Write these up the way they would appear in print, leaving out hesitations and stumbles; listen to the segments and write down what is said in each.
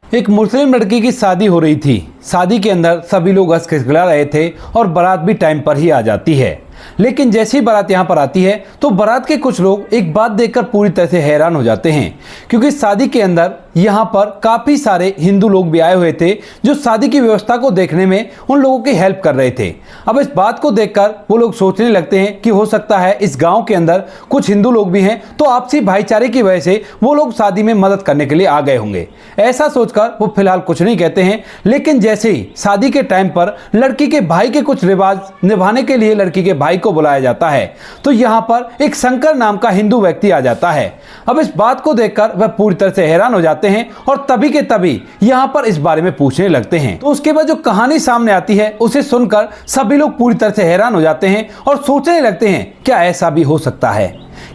एक मुस्लिम लड़की की शादी हो रही थी। शादी के अंदर सभी लोग हंस खिलखिला रहे थे और बारात भी टाइम पर ही आ जाती है। लेकिन जैसे ही बारात यहाँ पर आती है तो बारात के कुछ लोग एक बात देखकर पूरी तरह से हैरान हो जाते हैं, क्योंकि शादी के अंदर यहाँ पर काफ़ी सारे हिंदू लोग भी आए हुए थे जो शादी की व्यवस्था को देखने में उन लोगों की हेल्प कर रहे थे। अब इस बात को देखकर वो लोग सोचने लगते हैं कि हो सकता है इस गांव के अंदर कुछ हिंदू लोग भी हैं, तो आपसी भाईचारे की वजह से वो लोग शादी में मदद करने के लिए आ गए होंगे। ऐसा सोचकर वो फिलहाल कुछ नहीं कहते हैं। लेकिन जैसे ही शादी के टाइम पर लड़की के भाई के कुछ रिवाज निभाने के लिए लड़की के भाई को बुलाया जाता है, तो यहाँ पर एक शंकर नाम का हिंदू व्यक्ति आ जाता है। अब इस बात को देखकर वह पूरी तरह से हैरान हो जाते हैं और तभी के तभी यहाँ पर इस बारे में पूछने लगते हैं। तो उसके बाद जो कहानी सामने आती है उसे सुनकर सभी लोग पूरी तरह से हैरान हो जाते हैं और सोचने लगते हैं क्या ऐसा भी हो सकता है।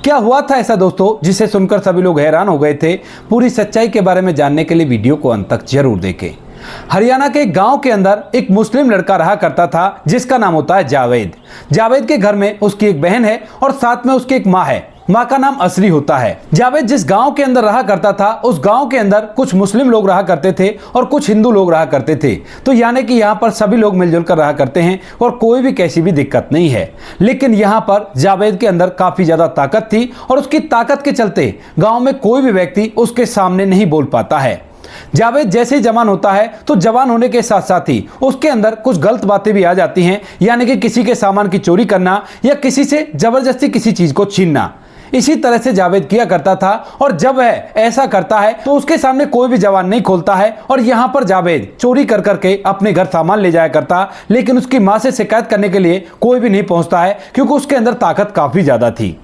क्या हुआ था ऐसा दोस्तों जिसे सुनकर सभी लोग हैरान हो गए थे? पूरी सच्चाई के बारे में जानने के लिए वीडियो को अंत तक जरूर देखें। हरियाणा के एक गांव के अंदर एक मुस्लिम लड़का रहा करता था जिसका नाम होता है जावेद। जावेद के घर में उसकी एक बहन है और साथ में उसकी एक माँ है। माँ का नाम असली होता है। जावेद जिस गांव के अंदर रहा करता था उस गांव के अंदर कुछ मुस्लिम लोग रहा करते थे और कुछ हिंदू लोग रहा करते थे। तो यानी कि यहाँ पर सभी लोग मिलजुल कर रहा करते हैं और कोई भी कैसी भी दिक्कत नहीं है। लेकिन यहाँ पर जावेद के अंदर काफी ज्यादा ताकत थी और उसकी ताकत के चलते गाँव में कोई भी व्यक्ति उसके सामने नहीं बोल पाता है। जावेद जैसे ही जवान होता है तो जवान होने के साथ साथ ही उसके अंदर कुछ गलत बातें भी आ जाती हैं, यानी कि किसी के सामान की चोरी करना या किसी से जबरदस्ती किसी चीज को छीनना। इसी तरह से जावेद किया करता था और जब वह ऐसा करता है तो उसके सामने कोई भी जवान नहीं खोलता है और यहाँ पर जावेद चोरी कर करके अपने घर सामान ले जाया करता। लेकिन उसकी माँ से शिकायत करने के लिए कोई भी नहीं पहुंचता है क्योंकि उसके अंदर ताकत काफी ज्यादा थी।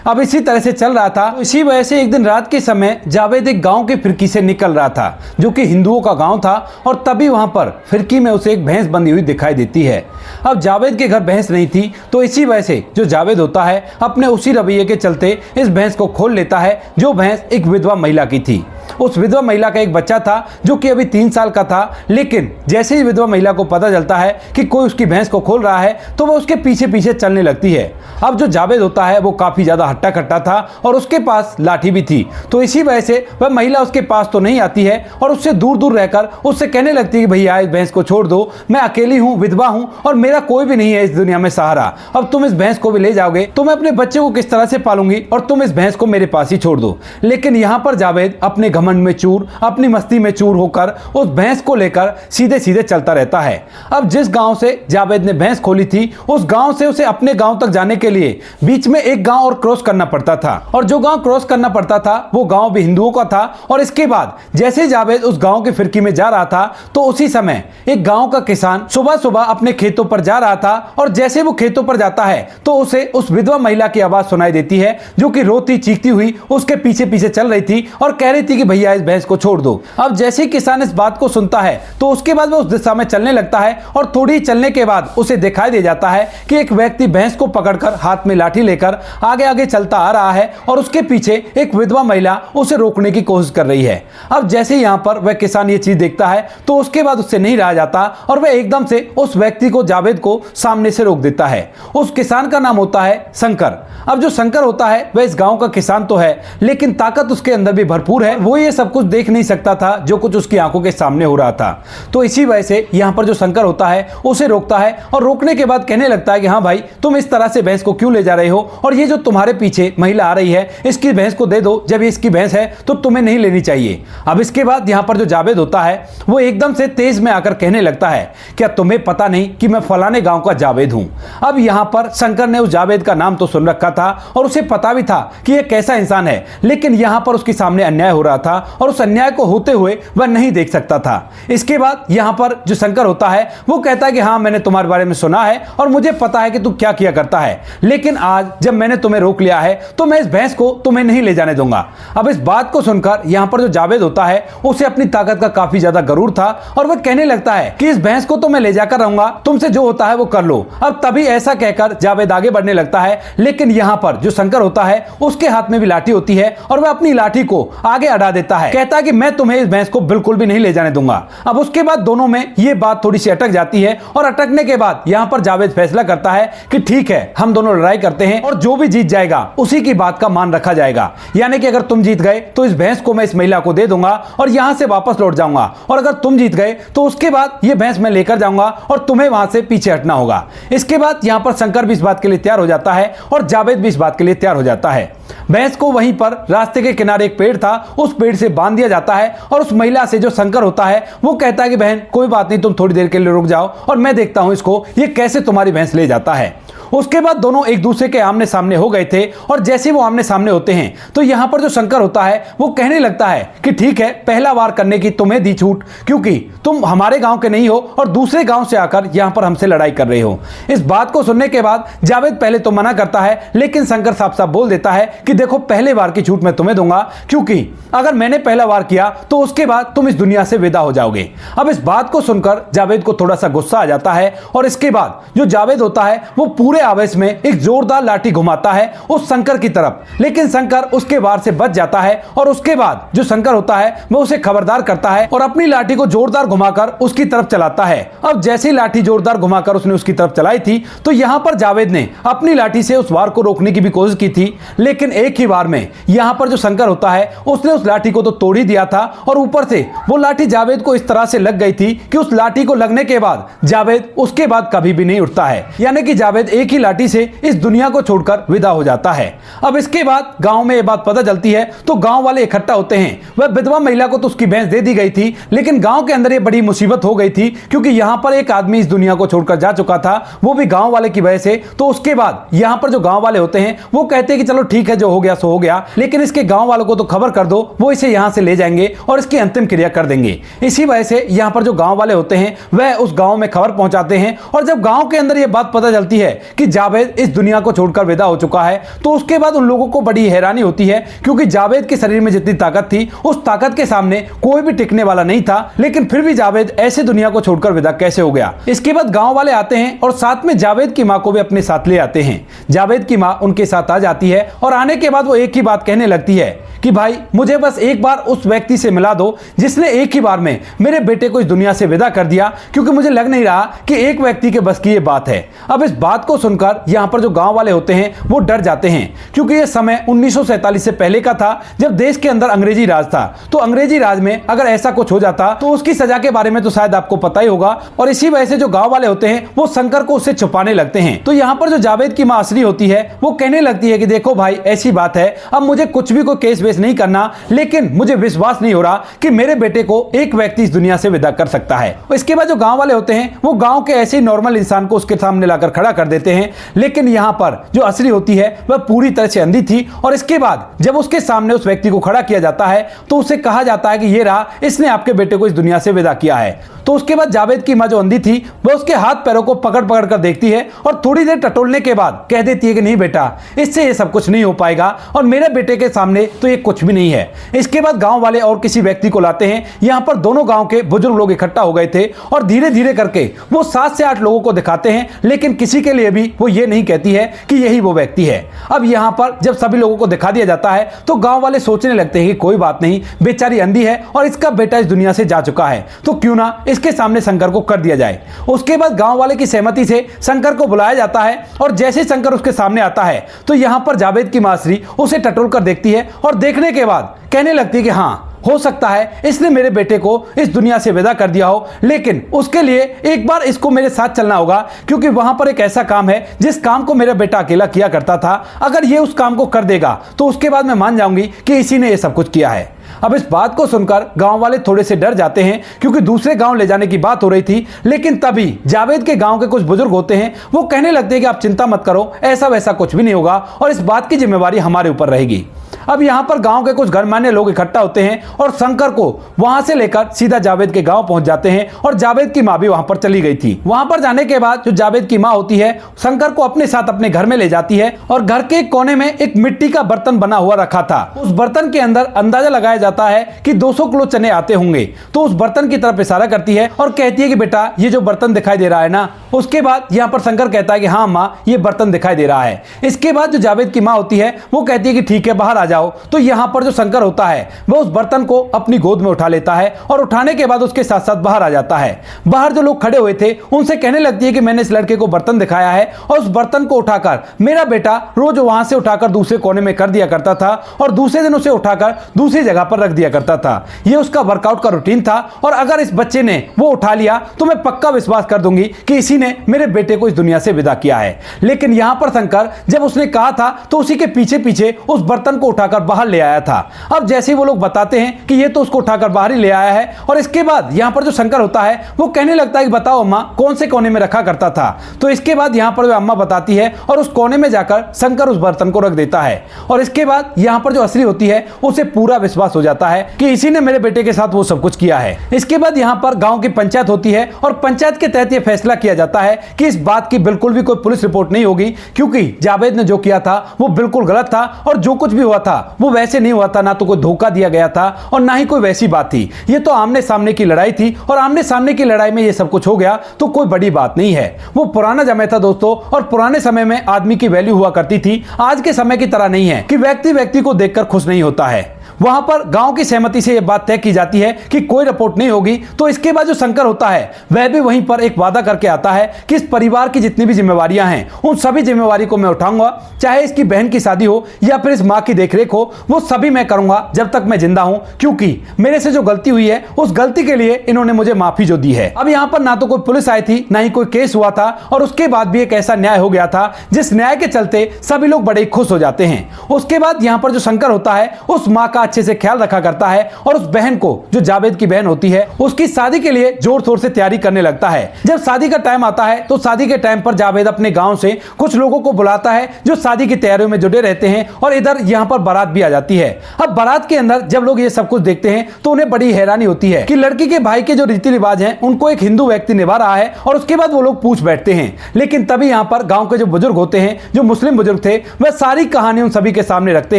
अब इसी तरह से चल रहा था। इसी वजह से एक दिन रात के समय जावेद एक गांव की फिरकी से निकल रहा था जो कि हिंदुओं का गांव था और तभी वहां पर फिरकी में उसे एक भैंस बंधी हुई दिखाई देती है। अब जावेद के घर भैंस नहीं थी तो इसी वजह से जो जावेद होता है अपने उसी रवैये के चलते इस भैंस को खोल लेता है। जो भैंस एक विधवा महिला की थी। उस विधवा महिला का एक बच्चा था जो कि अभी 3 साल का था। लेकिन जैसे ही विधवा महिला को पता चलता है कि कोई उसकी भैंस को खोल रहा है तो वह उसके पीछे पीछे चलने लगती है। अब जो जावेद होता है वो काफी ज्यादा हट्टा कट्टा था और उसके पास लाठी भी थी। तो इसी वजह से वह महिला उसके पास तो नहीं आती है और उससे दूर दूर रहकर उससे कहने लगती है कि भैया इस भैंस को छोड़ दो, मैं अकेली हूँ, विधवा हूँ और मेरा कोई भी नहीं है इस दुनिया में सहारा। अब तुम इस भैंस को भी ले जाओगे तो मैं अपने बच्चे को किस तरह से पालूंगी और तुम इस भैंस को मेरे पास ही छोड़ दो। लेकिन यहाँ पर जावेद अपने घमंड में चूर, अपनी मस्ती में चूर होकर उस भैंस को लेकर सीधे सीधे चलता रहता है। अब जिस गांव से जावेद ने भैंस खोली थी उस गांव से उसे अपने गांव तक जाने के लिए बीच में एक गांव और क्रॉस करना पड़ता था और जो गांव क्रॉस करना पड़ता था वो गांव भी हिंदुओं का था। और इसके बाद जैसे जावेद उस गांव की फिरकी में जा रहा था तो उसी समय एक गांव का किसान सुबह सुबह अपने खेतों पर जा रहा था और जैसे वो खेतों पर जाता है तो उसे उस विधवा महिला की आवाज सुनाई देती है जो कि रोती चीखती हुई उसके पीछे पीछे चल रही थी और कह रही थी कि भैया इस भैंस को छोड़ दो। अब जैसे ही किसान इस बात को सुनता है तो उसके बाद वो उस दिशा में चलने लगता है और थोड़ी चलने के बाद उसे दिखाई दे जाता है कि एक व्यक्ति भैंस को पकड़कर हाथ में लाठी लेकर आगे आगे चलता आ रहा है और उसके पीछे एक विधवा महिला उसे रोकने की कोशिश कर रही है। अब जैसे ही यहाँ पर वह किसान ये चीज देखता है तो उसके बाद उससे नहीं रहा जाता और वह एकदम से उस व्यक्ति को, जावेद को, सामने से रोक देता है। उस किसान का नाम होता है शंकर। अब जो शंकर होता है वह इस गांव का किसान तो है लेकिन ताकत उसके अंदर भी भरपूर है। वो ये सब कुछ देख नहीं सकता था जो कुछ उसकी आंखों के सामने हो रहा था। तो इसी वजह से यहाँ पर जो शंकर होता है उसे रोकता है और रोकने के बाद कहने लगता है कि हाँ भाई, तुम इस तरह से भैंस को क्यों ले जा रहे हो और ये जो तुम्हारे पीछे महिला आ रही है इसकी भैंस को दे दो, जब ये इसकी भैंस है तो तुम्हें नहीं लेनी चाहिए। अब इसके बाद यहाँ पर जो जावेद होता है वो एकदम से तेज में आकर कहने लगता है क्या तुम्हें पता नहीं कि मैं फलाने गांव का जावेद हूं। अब यहाँ पर शंकर ने उस जावेद का नाम तो सुन रखा था और उसे पता भी था कि यह कैसा इंसान है, लेकिन यहाँ पर उसके सामने अन्याय हो रहा था और उस अन्याय को होते हुए वह नहीं देख सकता था। इसके बाद यहाँ पर जो शंकर होता है वो कहता है कि हाँ, मैंने तुम्हारे बारे में सुना है और मुझे पता है कि तू क्या किया करता है, लेकिन आज जब मैंने तुम्हें रोक लिया है तो मैं इस भैंस को तुम्हें नहीं ले जाने दूंगा। अब इस बात को सुनकर यहाँ पर जो जावेद होता है उसे अपनी ताकत का काफी ज्यादा गरूर था और वह कहने लगता है कि इस भैंस को तो मैं ले जाकर रहूंगा, तुमसे जो होता है वो कर लो। अब तभी ऐसा कहकर जावेद आगे बढ़ने लगता है लेकिन यहाँ पर जो शंकर होता है उसके हाथ में भी लाठी होती है और वह अपनी लाठी को आगे अड़ा देता है, कहता है कि मैं तुम्हें इस भैंस को बिल्कुल भी नहीं ले जाने दूंगा। अब उसके बाद दोनों में ये बात थोड़ी सी अटक जाती है और अटकने के बाद यहाँ पर जावेद फैसला करता है कि ठीक है, हम दोनों लड़ाई करते हैं और जो भी जीत जाएगा उसी की बात का मान रखा जाएगा। यानी कि अगर तुम जीत गए तो इस भैंस को मैं इस महिला को दे दूंगा और यहां से वापस लौट जाऊंगा, और अगर तुम जीत गए तो उसके बाद ये भैंस मैं लेकर जाऊंगा और तुम्हें वहां से पीछे हटना होगा। इसके बाद यहां पर शंकर भी इस बात के लिए तैयार हो जाता है और जावेद भी इस बात के लिए तैयार हो जाता है। भैंस को वहीं पर रास्ते के किनारे एक पेड़ था, उस पेड़ से बांध दिया जाता है और उस महिला से जो शंकर होता है वो कहता है कि बहन कोई बात नहीं, तुम थोड़ी देर के लिए रुक जाओ और मैं देखता हूं इसको ये कैसे तुम्हारी भैंस ले जाता है। उसके बाद दोनों एक दूसरे के आमने सामने हो गए थे और जैसे वो आमने सामने होते हैं तो यहां पर जो शंकर होता है वो कहने लगता है कि ठीक है, पहला वार करने की तुम्हें दी छूट, क्योंकि तुम हमारे गांव के नहीं हो और दूसरे गांव से आकर यहां पर हमसे लड़ाई कर रहे हो। इस बात को सुनने के बाद जावेद पहले तो मना करता है, लेकिन शंकर साफ साफ बोल देता है कि देखो, पहले वार की छूट मैं तुम्हें दूंगा, क्योंकि अगर मैंने पहला वार किया तो उसके बाद तुम इस दुनिया से विदा हो जाओगे। अब इस बात को सुनकर जावेद को थोड़ा सा गुस्सा आ जाता है और इसके बाद जो जावेद होता है वो पूरे आवेश में एक जोरदार लाठी घुमाता है उस शंकर की तरफ, लेकिन शंकर उसके वार से बच जाता है और उसके बाद जो शंकर होता है वो उसे खबरदार करता है और अपनी लाठी को जोरदार घुमाकर उसकी तरफ चलाता है। अब जैसी लाठी जोरदार घुमाकर उसने उसकी तरफ चलाई थी तो यहां पर जावेद ने अपनी लाठी से उस वार को रोकने की भी कोशिश की थी, लेकिन एक ही वार में यहां पर जो शंकर होता है उसने उस लाठी को तो तोड़ ही दिया था और ऊपर से वो लाठी जावेद को इस तरह से लग गई थी कि उस लाठी को लगने के बाद जावेद उसके बाद कभी भी नहीं उठता है, यानी कि जावेद एक ही लाठी से इस दुनिया को छोड़कर विदा हो जाता है। अब इसके बाद गांव में यह बात पता चलती है तो गांव वाले इकट्ठा होते हैं। वह विधवा महिला को तो उसकी भैंस दे दी गई थी, लेकिन गांव के अंदर यह बड़ी मुसीबत हो गई थी क्योंकि यहां पर एक आदमी इस दुनिया को छोड़कर जा चुका था, वो भी गांव वाले की वजह से। तो उसके बाद यहां पर जो गांव वाले होते हैं वो कहते हैं कि चलो ठीक है, जो हो गया सो हो गया, लेकिन इसके गांव वालों को तो खबर कर दो, वो इसे यहां से ले जाएंगे और इसकी अंतिम क्रिया कर देंगे। इसी वजह से यहां पर जो गांव वाले होते हैं वह उस गांव में खबर पहुंचाते हैं और जब गांव के अंदर यह बात पता चलती है कि जावेद इस दुनिया को छोड़कर विदा हो चुका है तो उसके बाद उन लोगों को बड़ी हैरानी होती है, क्योंकि जावेद के शरीर में जितनी ताकत थी उस ताकत के सामने कोई भी टिकने वाला नहीं था, लेकिन फिर भी जावेद ऐसे दुनिया को छोड़कर विदा कैसे हो गया। इसके बाद गांव वाले आते हैं और साथ में जावेद की मां को भी अपने साथ ले आते हैं। जावेद की मां उनके साथ आ जाती है और आने के बाद वो एक ही बात कहने लगती है कि भाई मुझे बस एक बार उस व्यक्ति से मिला दो जिसने एक ही बार में मेरे बेटे को इस दुनिया से विदा कर दिया, क्योंकि मुझे लग नहीं रहा कि एक व्यक्ति के बस की ये बात है। अब इस बात को सुनकर यहां पर जो गांव वाले होते हैं वो डर जाते हैं, क्योंकि यह समय 1947 से पहले का था जब देश के अंदर अंग्रेजी राज था। तो अंग्रेजी राज में अगर ऐसा कुछ हो जाता तो उसकी सजा के बारे में तो शायद आपको पता ही होगा, और इसी वजह से जो गांव वाले होते हैं वो शंकर को उससे छुपाने लगते हैं। तो यहां पर जो जावेद की मां असली होती है वो कहने लगती है कि देखो भाई, ऐसी बात है, अब मुझे कुछ भी कोई केस वेस नहीं करना, लेकिन मुझे विश्वास नहीं हो रहा कि मेरे बेटे को एक व्यक्ति इस दुनिया से विदा कर सकता है। इसके बाद जो गांव वाले होते हैं वो गांव के ऐसे नॉर्मल इंसान को उसके सामने लाकर खड़ा कर देते हैं, लेकिन यहां पर जो असली होती है वह पूरी तरह से अंधी थी। और इसके बाद जब उसके सामने उस व्यक्ति को खड़ा किया जाता है तो उसे कहा जाता है कि ये रहा, इसने आपके बेटे को इस दुनिया से विदा किया है। तो उसके बाद जावेद की मां जो अंधी थी वह उसके हाथ पैरों को पकड़ पकड़ कर देखती है और थोड़ी देर टटोलने के बाद कह देती है कि नहीं बेटा, इससे ये सब कुछ नहीं हो पाएगा और मेरे बेटे के सामने तो ये कुछ भी नहीं है। इसके बाद गांव वाले और किसी व्यक्ति को लाते हैं। यहां पर दोनों गांव के बुजुर्ग लोग इकट्ठा हो गए थे और धीरे धीरे करके वो 7 से 8 लोगों को दिखाते हैं, लेकिन किसी के लिए भी वो ये नहीं कहती है कि यही वो व्यक्ति है। अब यहां पर जब सभी लोगों को दिखा दिया जाता है तो गांव वाले सोचने लगते हैं कि कोई बात नहीं, बेचारी अंधी है और इसका बेटा इस दुनिया से जा चुका है, तो क्यों ना इसके सामने शंकर को कर दिया जाए। उसके बाद गांव वाले की सहमति से शंकर को बुलाया जाता है और जैसे शंकर उसके सामने आता है तो यहां पर जावेद की मास्टरी उसे टटोल कर देखती है और देखने के बाद कहने लगती है कि हाँ, हो सकता है इसने मेरे बेटे को इस दुनिया से विदा कर दिया हो, लेकिन उसके लिए एक बार इसको मेरे साथ चलना होगा, क्योंकि वहां पर एक ऐसा काम है जिस काम को मेरा बेटा अकेला किया करता था। अगर ये उस काम को कर देगा तो उसके बाद मैं मान जाऊंगी कि इसी ने ये सब कुछ किया है। अब इस बात को सुनकर गांव वाले थोड़े से डर जाते हैं, क्योंकि दूसरे गांव ले जाने की बात हो रही थी। लेकिन तभी जावेद के गांव के कुछ बुजुर्ग होते हैं, वो कहने लगते हैं कि आप चिंता मत करो, ऐसा वैसा कुछ भी नहीं होगा और इस बात की जिम्मेवारी हमारे ऊपर रहेगी। अब यहां पर गांव के कुछ गणमान्य लोग इकट्ठा होते हैं और शंकर को वहां से लेकर सीधा जावेद के गांव पहुंच जाते हैं और जावेद की मां भी वहां पर चली गई थी। वहां पर जाने के बाद जो जावेद की मां होती है शंकर को अपने साथ अपने घर में ले जाती है और घर के कोने में एक मिट्टी का बर्तन बना हुआ रखा था। उस बर्तन के अंदर अंदाजा लगाया जाता है कि 200 किलो चने आते होंगे। तो उस बर्तन की तरफ इशारा करती है और कहती है कि बेटा ये जो बर्तन दिखाई दे रहा है ना। उसके बाद यहाँ पर शंकर कहता है कि हाँ माँ, ये बर्तन दिखाई दे रहा है। इसके बाद जो जावेद की माँ होती है वो कहती है कि ठीक है, बाहर आ जाओ जाओ तो यहाँ पर जो शंकर होता है वह उस बर्तन को अपनी गोद में उठा लेता है और उठाने के बाद उसके साथ साथ बाहर आ जाता है। बाहर जो लोग खड़े हुए थे उनसे कहने लगती है कि मैंने इस लड़के को बर्तन दिखाया है और उस बर्तन को उठाकर मेरा बेटा रोज वहां से उठाकर दूसरे कोने में कर दिया करता था और दूसरे दिन उसे उठाकर दूसरी जगह पर रख दिया करता था। यह उसका वर्कआउट का रूटीन था और अगर इस बच्चे ने वो उठा लिया तो मैं पक्का विश्वास कर दूंगी कि इसी ने मेरे बेटे को इस दुनिया से विदा किया है। लेकिन यहां पर शंकर जब उसने कहा था तो उसी के पीछे पीछे उस बर्तन को उठाकर बाहर ले आया था। अब जैसे ही वो लोग बताते हैं कि ये तो उसको उठाकर बाहर ही ले आया है और इसके बाद यहां पर जो शंकर होता है वो कहने लगता है कि बताओ अम्मा कौन से कोने में रखा करता था। तो इसके बाद यहां पर अम्मा बताती है और उस कोने में जाकर शंकर उस बर्तन को रख देता है और इसके बाद यहां पर जो असली होती है उसे पूरा विश्वास हो जाता है कि इसी ने मेरे बेटे के साथ वो सब कुछ किया है। इसके बाद यहां पर गांव की पंचायत होती है और पंचायत के तहत यह फैसला किया जाता है कि इस बात की बिल्कुल भी कोई पुलिस रिपोर्ट नहीं होगी क्योंकि जावेद ने जो किया था वो बिल्कुल गलत था और जो कुछ भी हुआ था वो वैसे नहीं हुआ था, ना तो कोई धोखा दिया गया था और ना ही कोई वैसी बात थी। ये तो आमने सामने की लड़ाई थी और आमने सामने की लड़ाई में ये सब कुछ हो गया तो कोई बड़ी बात नहीं है। वो पुराना समय था दोस्तों और पुराने समय में आदमी की वैल्यू हुआ करती थी, आज के समय की तरह नहीं है कि व्यक्ति व्यक्ति को देखकर खुश नहीं होता है। वहां पर गांव की सहमति से यह बात तय की जाती है कि कोई रिपोर्ट नहीं होगी। तो इसके बाद जो शंकर होता है वह भी वहीं पर एक वादा करके आता है कि इस परिवार की जितनी भी जिम्मेवारियां हैं उन सभी जिम्मेवारी को मैं उठाऊंगा, चाहे इसकी बहन की शादी हो या फिर इस मां की देखरेख हो, वो सभी मैं करूंगा जब तक मैं जिंदा हूं, क्योंकि मेरे से जो गलती हुई है उस गलती के लिए इन्होंने मुझे माफी जो दी है। अब यहां पर ना तो कोई पुलिस आई थी ना ही कोई केस हुआ था और उसके बाद भी एक ऐसा न्याय हो गया था जिस न्याय के चलते सभी लोग बड़े खुश हो जाते हैं। उसके बाद यहां पर जो शंकर होता है उस मां का अच्छे से ख्याल रखा करता है और उस बहन को, जो जावेद की बहन होती है, उसकी शादी के लिए जोर शोर से तैयारी करने लगता है। जब शादी का टाइम आता है तो शादी के टाइम पर जावेद अपने गांव से कुछ लोगों को बुलाता है जो शादी की तैयारियों में जुटे रहते हैं और इधर यहां पर बारात भी आ जाती है। अब बारात के अंदर जब लोग ये सब कुछ देखते हैं तो उन्हें बड़ी हैरानी होती है कि लड़की के भाई के जो रीति रिवाज हैं उनको एक हिंदू व्यक्ति निभा रहा है और उसके बाद वो लोग पूछ बैठते हैं। लेकिन तभी यहां पर गांव के जो बुजुर्ग होते हैं, जो मुस्लिम बुजुर्ग थे, वह सारी कहानी उन सभी के सामने रखते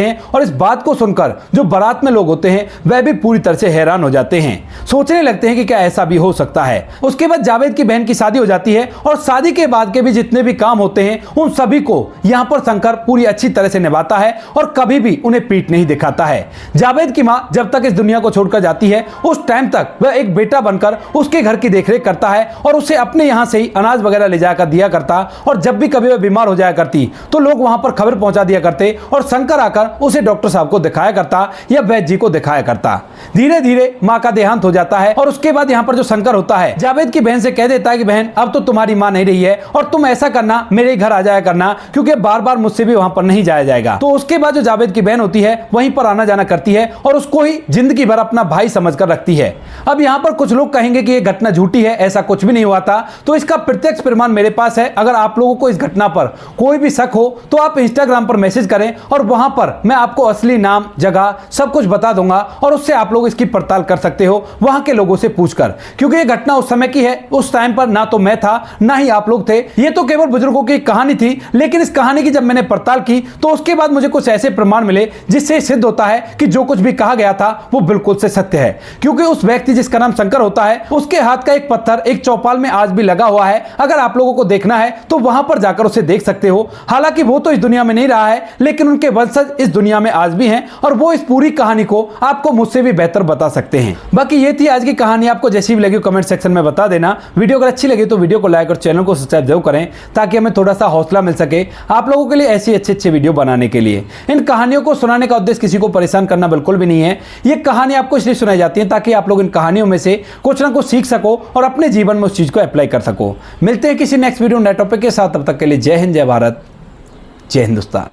हैं और इस बात को सुनकर जो बारात में लोग होते हैं वह भी पूरी तरह से हैरान हो जाते हैं, सोचने लगते हैं कि क्या ऐसा भी हो सकता है। उसके बाद जावेद की बहन की शादी हो जाती है और शादी के बाद के भी जितने भी काम होते हैं उन सभी को यहां पर शंकर पूरी अच्छी तरह से निभाता है और कभी भी उन्हें पीठ नहीं दिखाता है। जावेद की मां जब तक इस दुनिया को छोड़कर जाती है उस टाइम तक वह एक बेटा बनकर उसके घर की देखरेख करता है और उसे अपने यहां से ही अनाज वगैरह ले जाकर दिया करता और जब भी कभी वह बीमार हो जाया करती तो लोग वहां पर खबर पहुंचा दिया करते और शंकर आकर उसे डॉक्टर साहब को दिखाया करता या वैद्य जी को दिखाया करता। धीरे धीरे मां का देहांत हो जाता है और उसके बाद यहां पर जो शंकर होता है जावेद की बहन से कह देता है कि बहन अब तो तुम्हारी मां नहीं रही है और तुम ऐसा करना मेरे घर आ जाया करना क्योंकि बार बार मुझसे भी वहां पर नहीं जाया जाएगा। तो उसके बाद जो जावेद की बहन होती है वहीं पर आना जाना करती है और उसको ही जिंदगी भर अपना भाई समझकर रखती है। अब यहां पर कुछ लोग कहेंगे कि यह घटना झूठी है, ऐसा कुछ भी नहीं हुआ था, तो इसका प्रत्यक्ष प्रमाण मेरे पास है। अगर आप लोगों को इस घटना पर कोई भी शक हो तो आप इंस्टाग्राम पर मैसेज करें और वहां पर मैं आपको असली नाम, जगह सब कुछ बता दूंगा और उससे आप लोग इसकी पड़ताल कर सकते हो वहां के लोगों से पूछकर, क्योंकि यह घटना उस समय की है। उस टाइम पर ना तो मैं था ना ही आप लोग थे, ये तो केवल बुजुर्गों की कहानी थी। लेकिन इस कहानी की जब मैंने पड़ताल की तो उसके बाद मुझे कुछ ऐसे प्रमाण मिले जिससे सिद्ध होता है कि जो कुछ भी कहा गया था वो बिल्कुल से सत्य है। क्योंकि उस व्यक्ति जिसका नाम शंकर होता है उसके हाथ का एक पत्थर एक चौपाल में आज भी लगा हुआ है। अगर आप लोगों को देखना है तो वहां पर जाकर उसे देख सकते हो। हालांकि वो तो इस दुनिया में नहीं रहा है लेकिन उनके वंशज इस दुनिया में आज भी हैं और वो इस पूरी कहानी को आपको मुझसे भी बेहतर बता सकते हैं। बाकी ये थी आज की कहानी। आपको जैसी भी लगी कमेंट सेक्शन में बता देना। वीडियो अगर अच्छी लगी तो वीडियो को लाइक और चैनल को सब्सक्राइब जरूर करें ताकि हमें थोड़ा सा हौसला मिल सके आप लोगों के लिए ऐसी अच्छे वीडियो बनाने के लिए। इन कहानियों को सुनाने का उद्देश्य किसी को परेशान करना बिल्कुल भी नहीं है। ये कहानी आपको इसलिए सुनाई जाती है ताकि आप लोग इन कहानियों में से कुछ ना कुछ सीख सको और अपने जीवन में उस चीज को अप्लाई कर सको। मिलते हैं किसी नेक्स्ट वीडियो नए टॉपिक के साथ, तब तक के लिए जय हिंद, जय भारत, जय हिंदुस्तान।